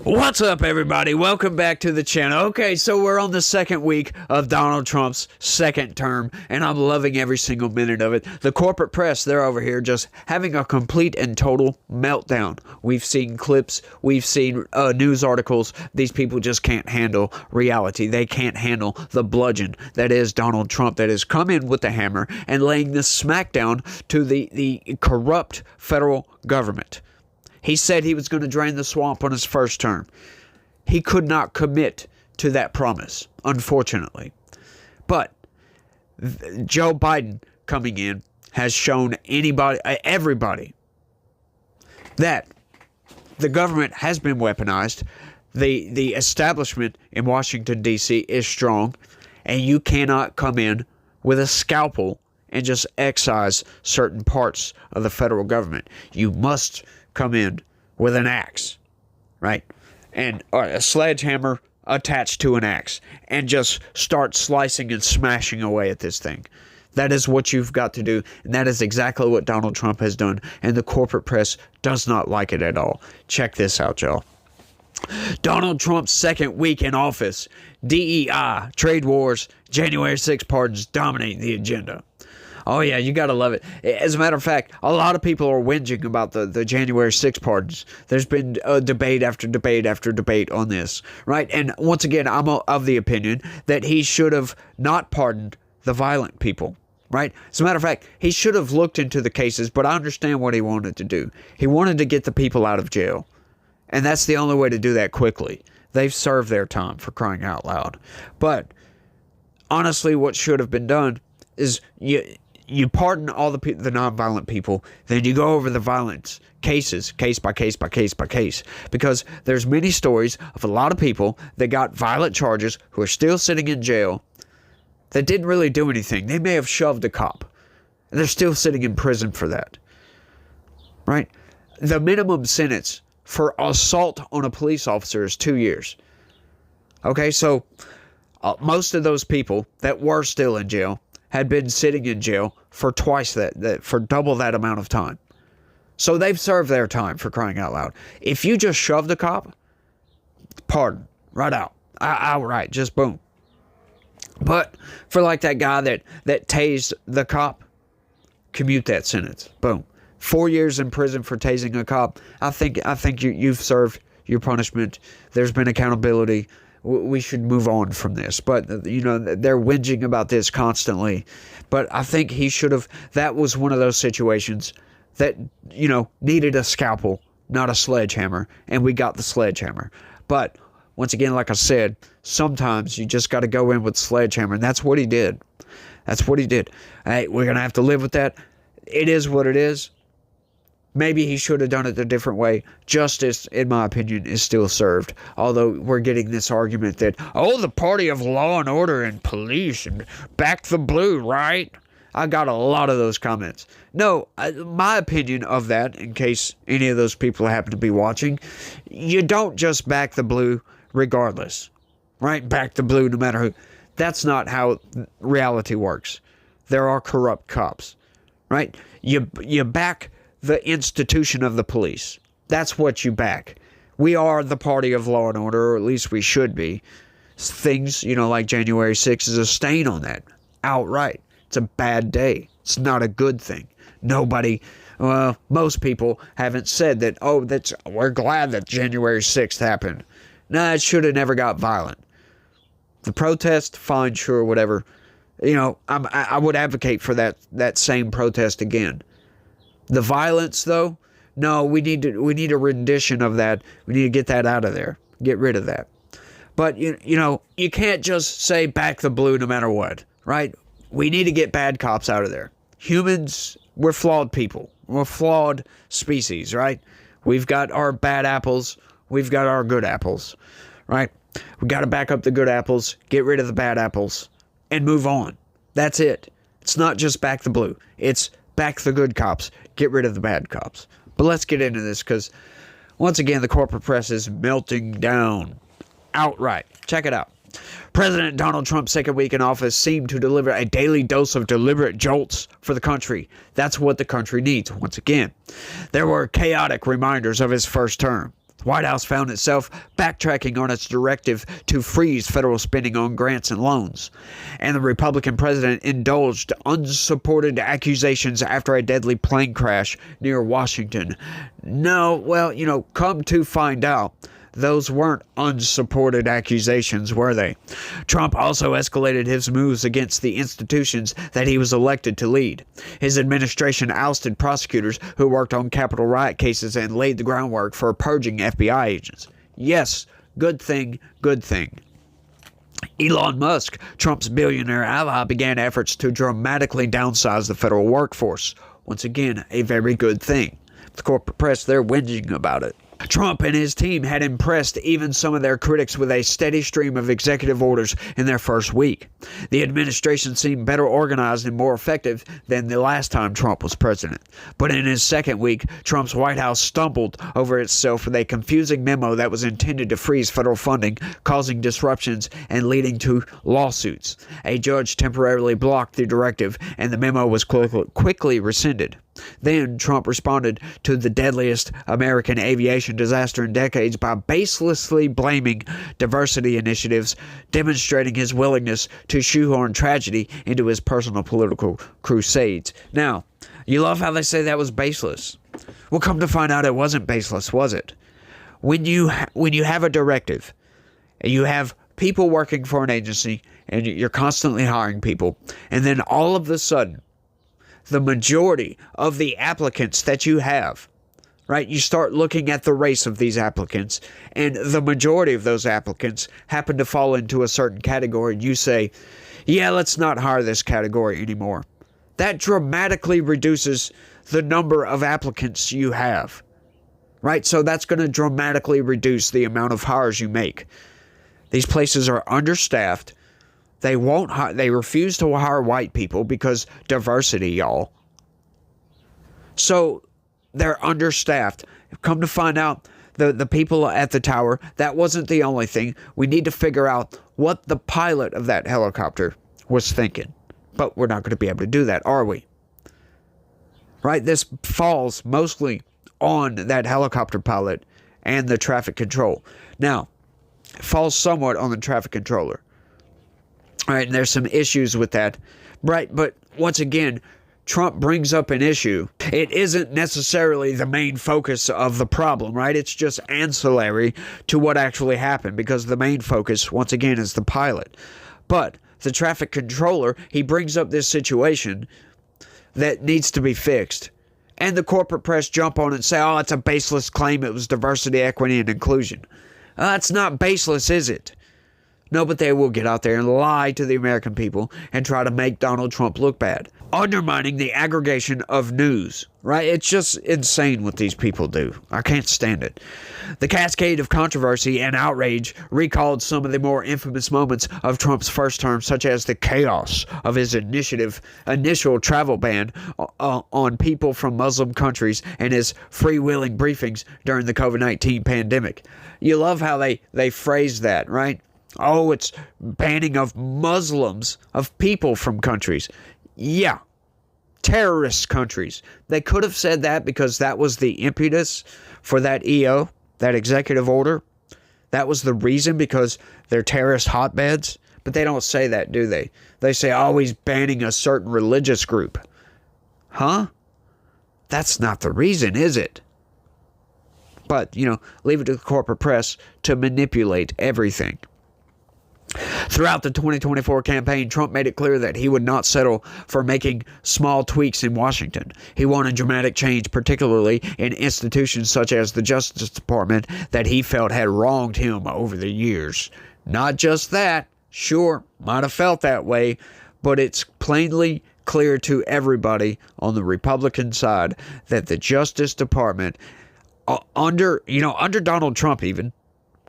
What's up, everybody? Welcome back to the channel. Okay, so we're on the second week of Donald Trump's second term, and I'm loving every single minute of it. The corporate press, they're over here just having a complete and total meltdown. We've seen clips, we've seen news articles. These people just can't handle reality. They can't handle the bludgeon that is Donald Trump, that has come in with the hammer and laying the smackdown to the corrupt federal government. He said he was going to drain the swamp on his first term. He could not commit to that promise, unfortunately. But Joe Biden coming in has shown everybody, that the government has been weaponized. The establishment in Washington, D.C. is strong, and you cannot come in with a scalpel and just excise certain parts of the federal government. You must come in with an axe, right? And a sledgehammer attached to an axe, and just start slicing and smashing away at this thing. That is what you've got to do, and that is exactly what Donald Trump has done, and the corporate press does not like it at all. Check this out, y'all. Donald Trump's second week in office. DEI, trade wars, January 6 pardons dominate the agenda. Oh, yeah, you got to love it. As a matter of fact, a lot of people are whinging about the January 6 pardons. There's been debate after debate after debate on this, right? And once again, I'm of the opinion that he should have not pardoned the violent people, right? As a matter of fact, he should have looked into the cases, but I understand what he wanted to do. He wanted to get the people out of jail, and that's the only way to do that quickly. They've served their time, for crying out loud. But honestly, what should have been done is you pardon all the nonviolent people, then you go over the violence cases, case by case by case by case. Because there's many stories of a lot of people that got violent charges who are still sitting in jail that didn't really do anything. They may have shoved a cop, and they're still sitting in prison for that, right? The minimum sentence for assault on a police officer is 2 years. Okay, so most of those people that were still in jail had been sitting in jail for twice that, for double that amount of time. So they've served their time, for crying out loud. If you just shoved a cop, pardon, right out. Outright, just boom. But for like that guy that tased the cop, commute that sentence. Boom. 4 years in prison for tasing a cop. I think you've served your punishment. There's been accountability. We should move on from this. But, you know, they're whinging about this constantly. But I think he should have, that was one of those situations that, you know, needed a scalpel, not a sledgehammer. And we got the sledgehammer. But once again, like I said, sometimes you just got to go in with sledgehammer. And that's what he did. That's what he did. Hey, we're going to have to live with that. It is what it is. Maybe he should have done it a different way. Justice, in my opinion, is still served. Although we're getting this argument that, oh, the party of law and order and police and back the blue, right? I got a lot of those comments. No, my opinion of that, in case any of those people happen to be watching, you don't just back the blue regardless, right? Back the blue no matter who. That's not how reality works. There are corrupt cops, right? You back the institution of the police. That's what you back. We are the party of law and order, or at least we should be. Things, you know, like January 6th is a stain on that. Outright. It's a bad day. It's not a good thing. Most people haven't said that, oh, we're glad that January 6th happened. Nah, it should have never got violent. The protest, fine, sure, whatever. You know, I would advocate for that same protest again. The violence, though, no, we need a rendition of that. We need to get that out of there. Get rid of that. But, you know, you can't just say back the blue no matter what, right? We need to get bad cops out of there. Humans, we're flawed people. We're a flawed species, right? We've got our bad apples. We've got our good apples, right? We got to back up the good apples, get rid of the bad apples, and move on. That's it. It's not just back the blue. It's back the good cops, get rid of the bad cops. But let's get into this, because once again, the corporate press is melting down outright. Check it out. President Donald Trump's second week in office seemed to deliver a daily dose of deliberate jolts for the country. That's what the country needs. Once again, there were chaotic reminders of his first term. White House found itself backtracking on its directive to freeze federal spending on grants and loans. And the Republican president indulged unsupported accusations after a deadly plane crash near Washington. No, well, come to find out, those weren't unsupported accusations, were they? Trump also escalated his moves against the institutions that he was elected to lead. His administration ousted prosecutors who worked on Capitol riot cases and laid the groundwork for purging FBI agents. Yes, good thing, good thing. Elon Musk, Trump's billionaire ally, began efforts to dramatically downsize the federal workforce. Once again, a very good thing. The corporate press, they're whinging about it. Trump and his team had impressed even some of their critics with a steady stream of executive orders in their first week. The administration seemed better organized and more effective than the last time Trump was president. But in his second week, Trump's White House stumbled over itself with a confusing memo that was intended to freeze federal funding, causing disruptions and leading to lawsuits. A judge temporarily blocked the directive, and the memo was quickly rescinded. Then Trump responded to the deadliest American aviation disaster in decades by baselessly blaming diversity initiatives, demonstrating his willingness to shoehorn tragedy into his personal political crusades. Now, you love how they say that was baseless. Well, come to find out it wasn't baseless, was it? When you have a directive, and you have people working for an agency, and you're constantly hiring people, and then all of a sudden, the majority of the applicants that you have, right? You start looking at the race of these applicants, and the majority of those applicants happen to fall into a certain category. You say, yeah, let's not hire this category anymore. That dramatically reduces the number of applicants you have, right? So that's going to dramatically reduce the amount of hires you make. These places are understaffed. They refuse to hire white people because diversity, y'all. So they're understaffed. Come to find out, the people at the tower, that wasn't the only thing. We need to figure out what the pilot of that helicopter was thinking. But we're not going to be able to do that, are we? Right? This falls mostly on that helicopter pilot and the traffic control. Now, it falls somewhat on the traffic controller. All right, and there's some issues with that, right? But once again, Trump brings up an issue. It isn't necessarily the main focus of the problem, right? It's just ancillary to what actually happened, because the main focus, once again, is the pilot. But the traffic controller, he brings up this situation that needs to be fixed. And the corporate press jump on it and say, oh, it's a baseless claim. It was diversity, equity, and inclusion. That's not baseless, is it? No, but they will get out there and lie to the American people and try to make Donald Trump look bad. Undermining the aggregation of news, right? It's just insane what these people do. I can't stand it. The cascade of controversy and outrage recalled some of the more infamous moments of Trump's first term, such as the chaos of his initial travel ban on people from Muslim countries and his freewheeling briefings during the COVID-19 pandemic. You love how they phrase that, right? Oh, it's banning of Muslims, of people from countries. Yeah, terrorist countries. They could have said that because that was the impetus for that EO, that executive order. That was the reason, because they're terrorist hotbeds. But they don't say that, do they? They say, oh, he's banning a certain religious group. Huh? That's not the reason, is it? But, leave it to the corporate press to manipulate everything. Throughout the 2024 campaign, Trump made it clear that he would not settle for making small tweaks in Washington. He wanted dramatic change, particularly in institutions such as the Justice Department that he felt had wronged him over the years. Not just that, sure, might have felt that way, but it's plainly clear to everybody on the Republican side that the Justice Department, under Donald Trump even,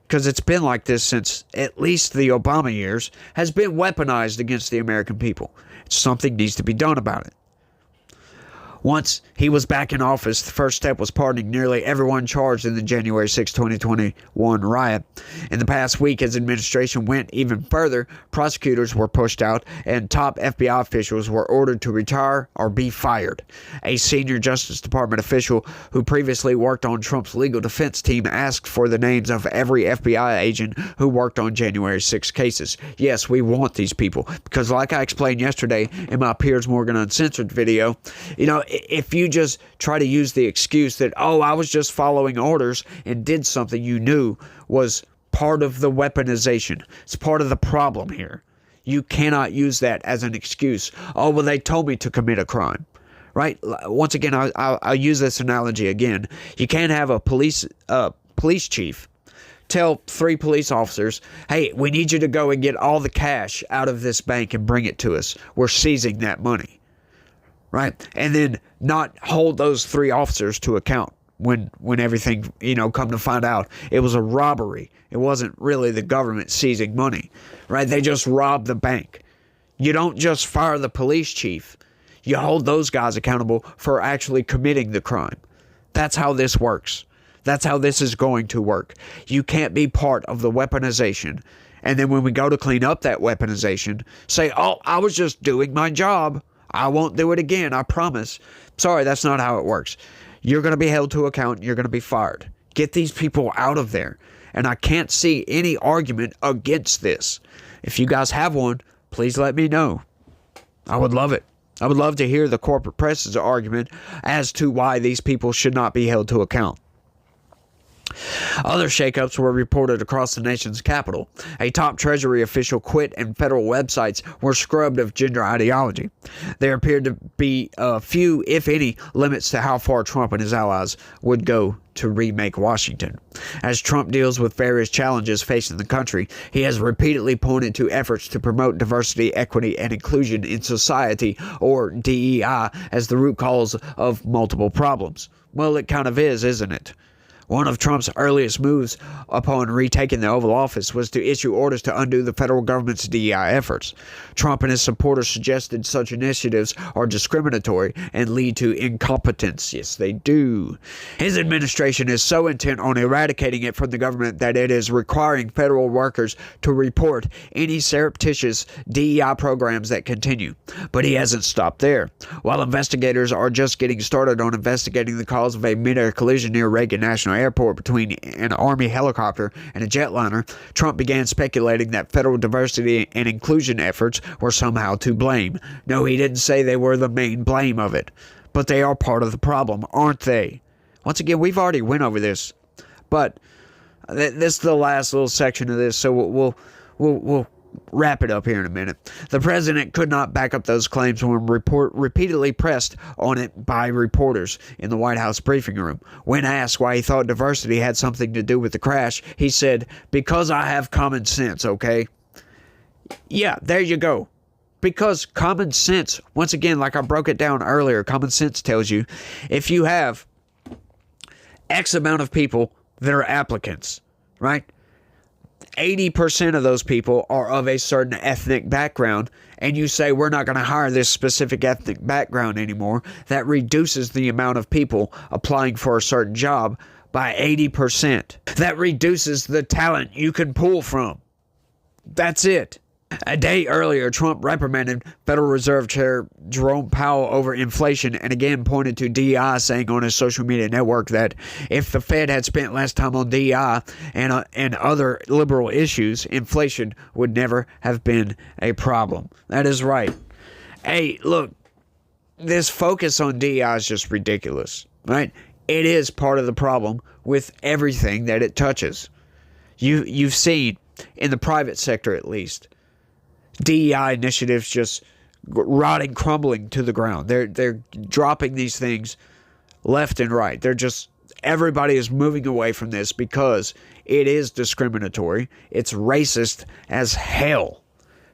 because it's been like this since at least the Obama years, has been weaponized against the American people. Something needs to be done about it. Once he was back in office, the first step was pardoning nearly everyone charged in the January 6, 2021 riot. In the past week, his administration went even further. Prosecutors were pushed out, and top FBI officials were ordered to retire or be fired. A senior Justice Department official who previously worked on Trump's legal defense team asked for the names of every FBI agent who worked on January 6 cases. Yes, we want these people, because like I explained yesterday in my Piers Morgan Uncensored video, if you just try to use the excuse that, oh, I was just following orders and did something you knew was part of the weaponization. It's part of the problem here. You cannot use that as an excuse. Oh, well, they told me to commit a crime. Right? Once again, I'll use this analogy again. You can't have a police chief tell 3 police officers, hey, we need you to go and get all the cash out of this bank and bring it to us. We're seizing that money. Right? And then not hold those 3 officers to account when everything, come to find out it was a robbery. It wasn't really the government seizing money. Right? They just robbed the bank. You don't just fire the police chief. You hold those guys accountable for actually committing the crime. That's how this works. That's how this is going to work. You can't be part of the weaponization. And then when we go to clean up that weaponization, say, oh, I was just doing my job. I won't do it again, I promise. Sorry, that's not how it works. You're going to be held to account. You're going to be fired. Get these people out of there. And I can't see any argument against this. If you guys have one, please let me know. I would love it. I would love to hear the corporate press's argument as to why these people should not be held to account. Other shakeups were reported across the nation's capital. A top Treasury official quit and federal websites were scrubbed of gender ideology. There appeared to be few, if any, limits to how far Trump and his allies would go to remake Washington. As Trump deals with various challenges facing the country, he has repeatedly pointed to efforts to promote diversity, equity, and inclusion in society, or DEI, as the root cause of multiple problems. Well, it kind of is, isn't it? One of Trump's earliest moves upon retaking the Oval Office was to issue orders to undo the federal government's DEI efforts. Trump and his supporters suggested such initiatives are discriminatory and lead to incompetence. Yes, they do. His administration is so intent on eradicating it from the government that it is requiring federal workers to report any surreptitious DEI programs that continue. But he hasn't stopped there. While investigators are just getting started on investigating the cause of a mid-air collision near Reagan National Airport between an Army helicopter and a jetliner, Trump began speculating that federal diversity and inclusion efforts were somehow to blame. No, he didn't say they were the main blame of it, but they are part of the problem, aren't they? Once again, we've already went over this, but this is the last little section of this, so we'll wrap it up here in a minute. The president could not back up those claims when repeatedly pressed on it by reporters in the White House briefing room. When asked why he thought diversity had something to do with the crash, he said, because I have common sense, okay? Yeah, there you go. Because common sense, once again, like I broke it down earlier, common sense tells you if you have X amount of people that are applicants, right? 80% of those people are of a certain ethnic background, and you say we're not going to hire this specific ethnic background anymore, that reduces the amount of people applying for a certain job by 80%. That reduces the talent you can pull from. That's it. A day earlier, Trump reprimanded Federal Reserve Chair Jerome Powell over inflation and again pointed to DEI, saying on his social media network that if the Fed had spent less time on DEI and other liberal issues, inflation would never have been a problem. That is right. Hey, look, this focus on DEI is just ridiculous, right? It is part of the problem with everything that it touches. You've seen, in the private sector at least, DEI initiatives just rotting, crumbling to the ground. They're dropping these things left and right. Everybody is moving away from this because it is discriminatory. It's racist as hell.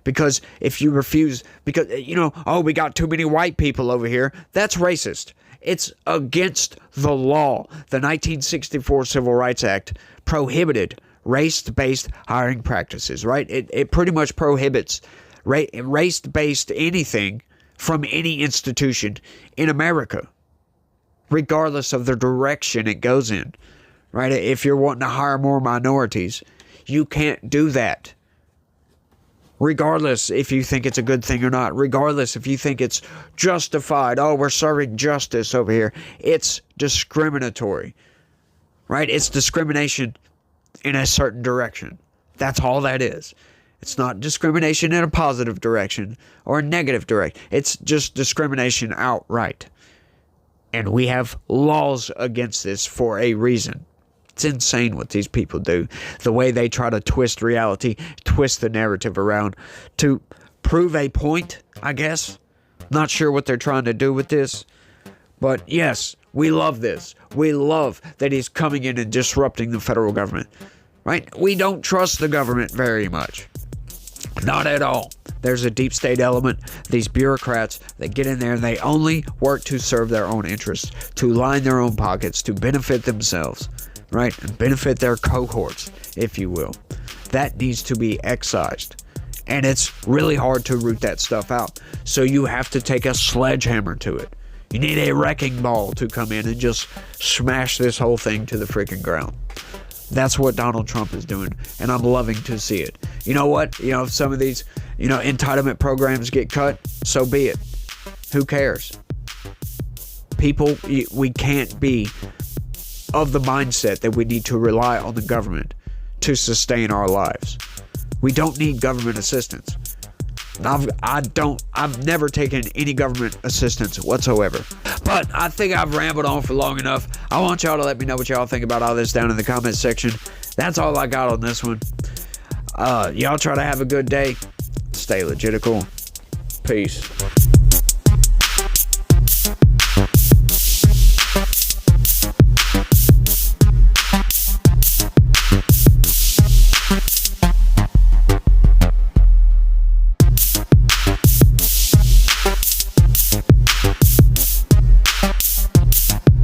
Because if you refuse, because, we got too many white people over here, that's racist. It's against the law. The 1964 Civil Rights Act prohibited race-based hiring practices, right? It pretty much prohibits race-based anything from any institution in America. regardless of the direction it goes in, right? If you're wanting to hire more minorities, you can't do that. Regardless if you think it's a good thing or not, regardless if you think it's justified, oh, we're serving justice over here, it's discriminatory, right? It's discrimination in a certain direction. That's all that is. It's not discrimination in a positive direction or a negative direction. It's just discrimination outright. And we have laws against this for a reason. It's insane what these people do. The way they try to twist reality, twist the narrative around to prove a point, I guess. Not sure what they're trying to do with this. But yes, we love this. We love that he's coming in and disrupting the federal government. Right? We don't trust the government very much. Not at all. There's a deep state element. These bureaucrats, they get in there and they only work to serve their own interests, to line their own pockets, to benefit themselves, right? And benefit their cohorts, if you will. That needs to be excised. And it's really hard to root that stuff out. So you have to take a sledgehammer to it. You need a wrecking ball to come in and just smash this whole thing to the freaking ground. That's what Donald Trump is doing, and I'm loving to see it. You know what? You know, if some of these, entitlement programs get cut, so be it. Who cares? People, we can't be of the mindset that we need to rely on the government to sustain our lives. We don't need government assistance. I've never taken any government assistance whatsoever. But I think I've rambled on for long enough. I want y'all to let me know what y'all think about all this down in the comments section. That's all I got on this one. Y'all try to have a good day. Stay legitical. Peace.